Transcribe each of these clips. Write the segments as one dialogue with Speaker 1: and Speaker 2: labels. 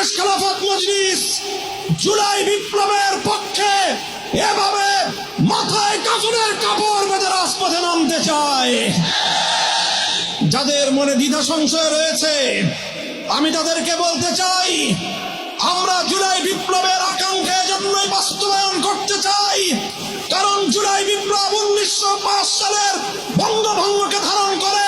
Speaker 1: বাংলাদেশ খেলাফত মজলিস জুলাই বিপ্লবের পক্ষে এভাবে মাথায় কাফনের কাপড় বেঁধে রাজপথে নামতে চায়। যাদের মনে দ্বিধা সংশয় রয়েছে, আমি তাদেরকে বলতে চাই, আমরা জুলাই বিপ্লবের আকাঙ্ক্ষা জন্যই বাস্তবায়ন করতে চাই। কারণ জুলাই বিপ্লব 1905 সালের বঙ্গভঙ্গকে ধারণ করে,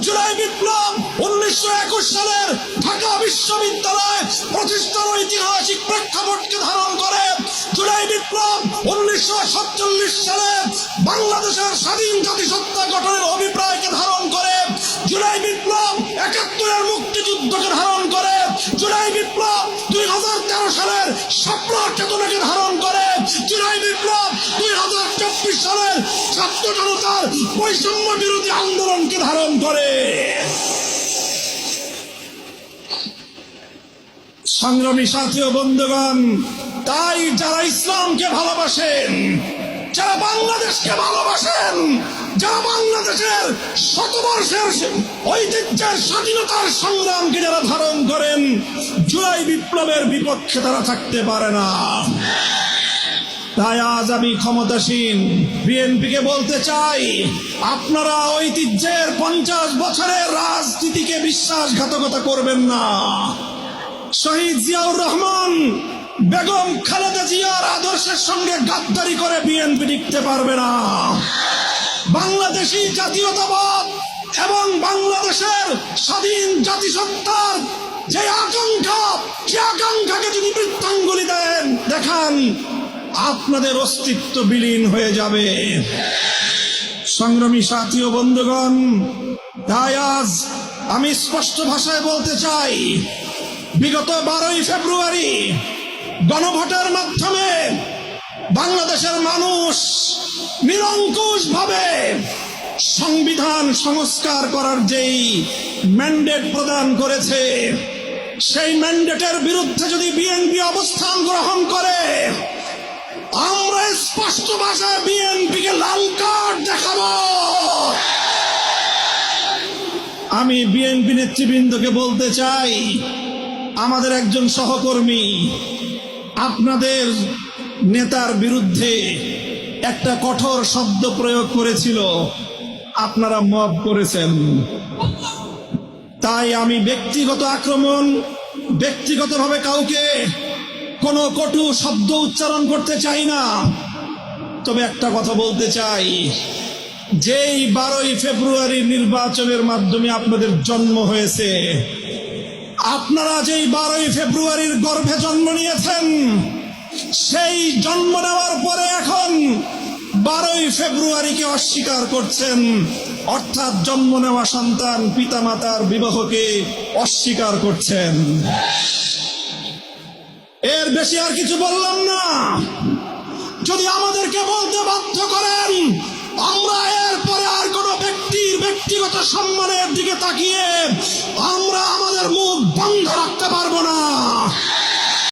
Speaker 1: জুলাই বিপ্লব 1921 সালের ঢাকা বিশ্ববিদ্যালয় প্রতিষ্ঠার ঐতিহাসিক প্রেক্ষাপটকে ধারণ করে, জুলাই বিপ্লব 1947 সালে বাংলাদেশের স্বাধীন জাতিসত্তা গঠনের অভিপ্রায়কে ধারণ করে, জুলাই বিপ্লব 71-এর মুক্তিযুদ্ধকে ধারণ করে, জুলাই বিপ্লব 2013 সালের স্বপ্ন চেতনাকে ধারণ করে, জুলাই বিপ্লব 2024 সালের ছাত্র জনতার বৈষম্য বিরোধী আন্দোলনকে ধারণ করে। সংগ্রামী সাথী ও বন্ধুগণ, তাই যারা ইসলামকে ভালোবাসেন, যারা বাংলাদেশকে ভালোবাসেন, যারা বাংলাদেশের শতবর্ষের ঐতিহ্যের স্বাধীনতার সংগ্রামকে যারা ধারণ করেন, জুলাই বিপ্লবের বিপক্ষে তারা থাকতে পারে না। তাই আজ আমি ক্ষমতাসীন বিএনপিকে বলতে চাই, আপনারা ঐতিহ্যের 50 বছরের রাজনীতিকে বিশ্বাসঘাতকতা করবেন না। শহীদ জিয়াউর রহমান, বেগম খালেদা জিয়ার আদর্শের সঙ্গে গাদ্দারি করে বিএনপি টিকতে পারবে না। বাংলাদেশি জাতীয়তাবাদ এবং বাংলাদেশের স্বাধীন জাতিসত্তার যে আকাঙ্ক্ষা, সে আকাঙ্ক্ষাকে যদি বৃত্তাঙ্গুলি দেখান, আপনাদের অস্তিত্ব বিলীন হয়ে যাবে। সংগ্রামী সাথী ও বন্ধুগণ, তাই আজ আমি স্পষ্ট ভাষায় বলতে চাই, বিগত 12ই ফেব্রুয়ারি গণভোটের মাধ্যমে বাংলাদেশের মানুষ নিরঙ্কুশ ভাবে সংবিধান সংস্কার করার যেই ম্যান্ডেট প্রদান করেছে, সেই ম্যান্ডেটের বিরুদ্ধে যদি বিএনপি অবস্থান গ্রহণ করে, আমরা স্পষ্ট ভাষায় বিএনপিকে লাল কার্ড দেখাবো। আমি বিএনপি নেতৃবৃন্দকে বলতে চাই, আমাদের একজন সহকর্মী আপনাদের নেতার বিরুদ্ধে একটা কঠোর শব্দ প্রয়োগ করেছিল, আপনারা মাফ করেছেন। তাই আমি ব্যক্তিগত আক্রমণ, ব্যক্তিগতভাবে কাউকে কোনো কটু শব্দ উচ্চারণ করতে চাই না। তবে একটা কথা বলতে চাই, যেই 12ই ফেব্রুয়ারি নির্বাচনের মাধ্যমে আপনাদের জন্ম হয়েছে, আপনারা যেই 12ই ফেব্রুয়ারির গর্ভে জন্ম নিয়েছেন, সেই জন্ম নেওয়ার পরে এখন 12ই ফেব্রুয়ারিকে অস্বীকার করছেন, অর্থাৎ জন্ম নেওয়া সন্তান পিতামাতার বিবাহকে অস্বীকার করছেন। এর বেশি আর কিছু বললাম না। যদি আমাদেরকে বলতে বাধ্য করেন, আমরা এরপরে আর কোনো ব্যক্তির ব্যক্তিগত সম্মানের দিকে তাকিয়ে